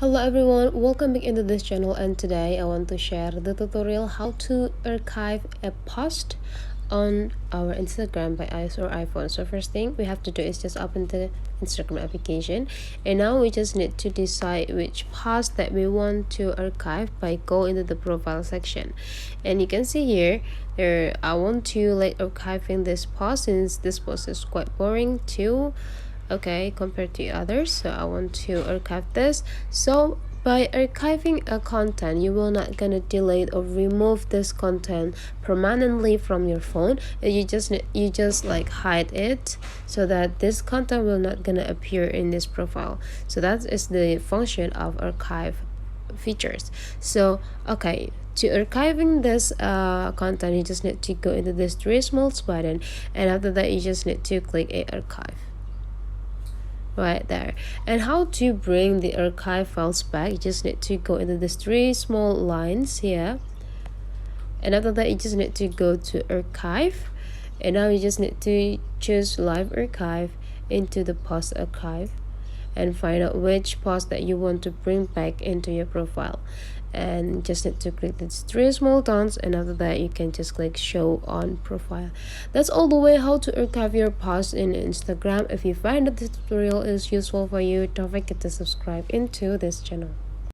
Hello everyone, welcome back into this channel, and today I want to share the tutorial how to archive a post on our Instagram by iOS or iPhone. So first thing we have to do is just open the Instagram application, and now we just need to decide which post that we want to archive by go into the profile section. And you can see here I want to archiving this post since this post is quite boring too, okay, compared to others. So I want to archive this. So by archiving a content, you will not gonna delete or remove this content permanently from your phone. You just like hide it so that this content will not gonna appear in this profile. So that is the function of archive features. So okay, to archiving this content, you just need to go into this three small button, and after that you just need to click a archive right there. And how to bring the archive files back, you just need to go into these three small lines here, and after that you just need to go to archive, and now you just need to choose live archive into the post archive and find out which post that you want to bring back into your profile, and just need to click these three small dots, and after that you can just click show on profile. That's all the way how to archive your post in Instagram. If you find that this tutorial is useful for you, don't forget to subscribe into this channel.